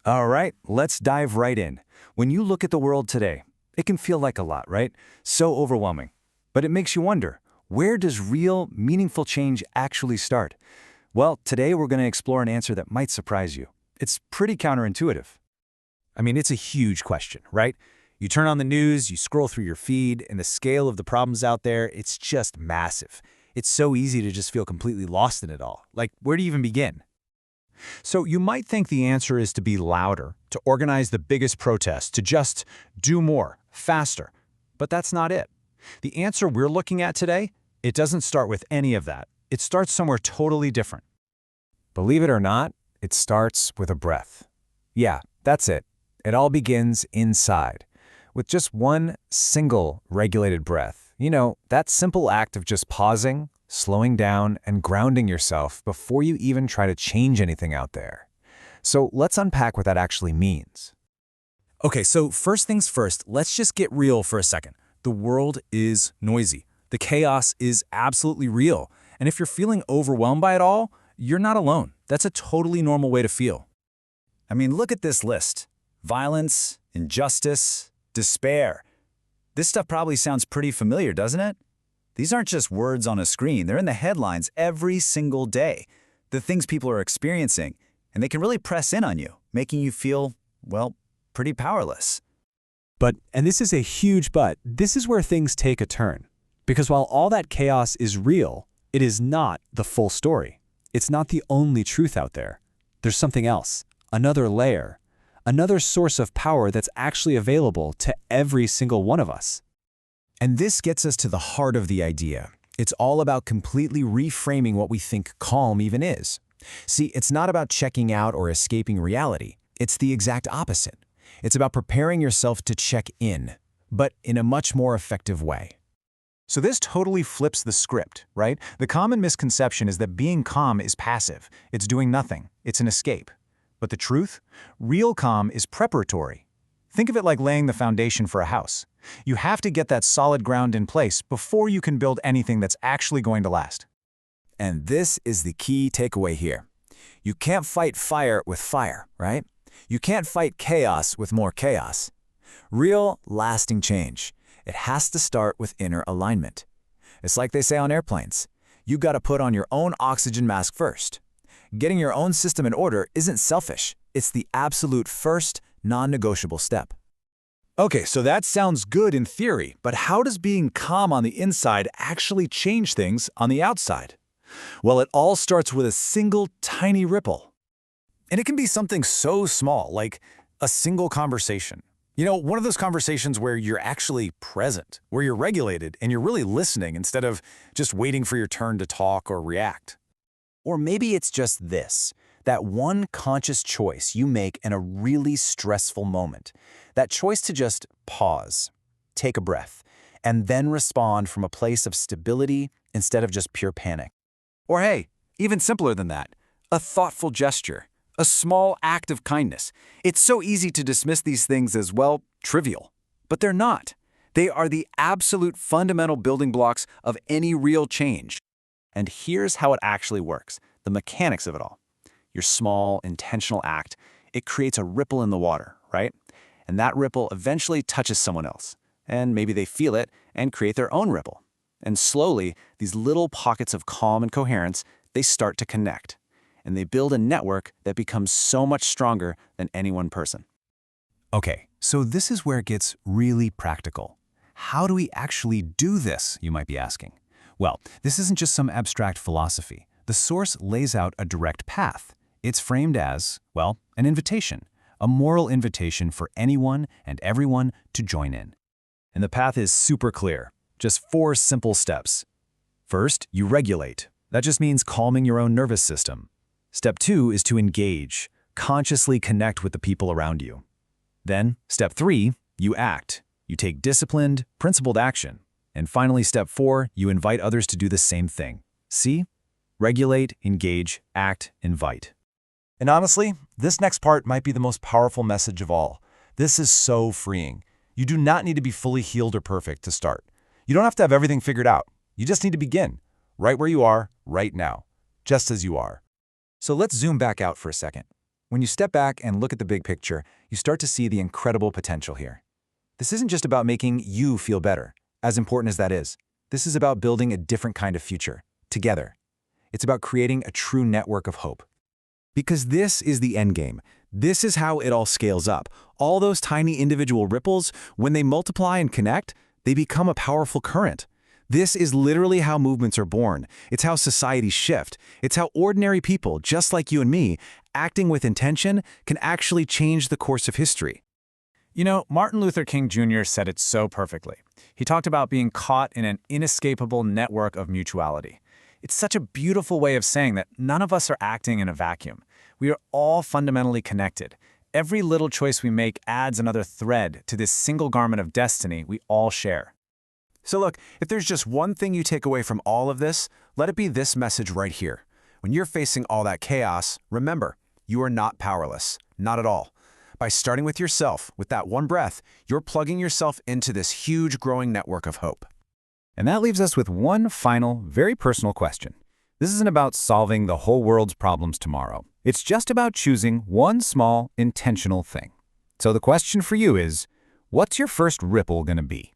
All right, let's dive right in. When you look at the world today, it can feel like a lot, right? So overwhelming. But it makes you wonder, where does real, meaningful change actually start? Well, today we're going to explore an answer that might surprise you. It's pretty counterintuitive. I mean, it's a huge question, right? You turn on the news, you scroll through your feed, and the scale of the problems out there, it's just massive. It's so easy to just feel completely lost in it all. Like, where do you even begin? So you might think the answer is to be louder, to organize the biggest protest, to just do more, faster. But that's not it. The answer we're looking at today, it doesn't start with any of that. It starts somewhere totally different. Believe it or not, it starts with a breath. Yeah, that's it. It all begins inside, with just one single regulated breath. You know, that simple act of just pausing, slowing down, and grounding yourself before you even try to change anything out there. So let's unpack what that actually means. Okay, so first things first, let's just get real for a second. The world is noisy. The chaos is absolutely real. And if you're feeling overwhelmed by it all, you're not alone. That's a totally normal way to feel. I mean, look at this list. Violence, injustice, despair. This stuff probably sounds pretty familiar, doesn't it? These aren't just words on a screen. They're in the headlines every single day. The things people are experiencing, and they can really press in on you, making you feel, well, pretty powerless. But, and this is a huge but, this is where things take a turn. Because while all that chaos is real, it is not the full story. It's not the only truth out there. There's something else, another layer, another source of power that's actually available to every single one of us. And this gets us to the heart of the idea. It's all about completely reframing what we think calm even is. See, it's not about checking out or escaping reality. It's the exact opposite. It's about preparing yourself to check in, but in a much more effective way. So this totally flips the script, right? The common misconception is that being calm is passive. It's doing nothing. It's an escape. But the truth? Real calm is preparatory. Think of it like laying the foundation for a house. You have to get that solid ground in place before you can build anything that's actually going to last. And this is the key takeaway here. You can't fight fire with fire, right? You can't fight chaos with more chaos. Real, lasting change. It has to start with inner alignment. It's like they say on airplanes. You got to put on your own oxygen mask first. Getting your own system in order isn't selfish. It's the absolute first, non-negotiable step. Okay, so that sounds good in theory, but how does being calm on the inside actually change things on the outside? Well, it all starts with a single tiny ripple. And it can be something so small, like a single conversation. You know, one of those conversations where you're actually present, where you're regulated and you're really listening instead of just waiting for your turn to talk or react. Or maybe it's just this, that one conscious choice you make in a really stressful moment. That choice to just pause, take a breath, and then respond from a place of stability instead of just pure panic. Or hey, even simpler than that, a thoughtful gesture, a small act of kindness. It's so easy to dismiss these things as, well, trivial. But they're not. They are the absolute fundamental building blocks of any real change. And here's how it actually works, the mechanics of it all. Your small, intentional act, it creates a ripple in the water, right? And that ripple eventually touches someone else. And maybe they feel it and create their own ripple. And slowly, these little pockets of calm and coherence, they start to connect. And they build a network that becomes so much stronger than any one person. Okay, so this is where it gets really practical. How do we actually do this, you might be asking? Well, this isn't just some abstract philosophy. The source lays out a direct path. It's framed as, well, an invitation, a moral invitation for anyone and everyone to join in. And the path is super clear, just 4 simple steps. First, you regulate. That just means calming your own nervous system. Step 2 is to engage, consciously connect with the people around you. Then, step 3, you act. You take disciplined, principled action. And finally, step 4, you invite others to do the same thing. See? Regulate, engage, act, invite. And honestly, this next part might be the most powerful message of all. This is so freeing. You do not need to be fully healed or perfect to start. You don't have to have everything figured out. You just need to begin, right where you are, right now, just as you are. So let's zoom back out for a second. When you step back and look at the big picture, you start to see the incredible potential here. This isn't just about making you feel better, as important as that is. This is about building a different kind of future, together. It's about creating a true network of hope. Because this is the endgame. This is how it all scales up. All those tiny individual ripples, when they multiply and connect, they become a powerful current. This is literally how movements are born. It's how societies shift. It's how ordinary people, just like you and me, acting with intention, can actually change the course of history. You know, Martin Luther King Jr. said it so perfectly. He talked about being caught in an inescapable network of mutuality. It's such a beautiful way of saying that none of us are acting in a vacuum. We are all fundamentally connected. Every little choice we make adds another thread to this single garment of destiny we all share. So look, if there's just one thing you take away from all of this, let it be this message right here. When you're facing all that chaos, remember, you are not powerless. Not at all. By starting with yourself, with that one breath, you're plugging yourself into this huge growing network of hope. And that leaves us with one final, very personal question. This isn't about solving the whole world's problems tomorrow. It's just about choosing one small, intentional thing. So the question for you is, what's your first ripple going to be?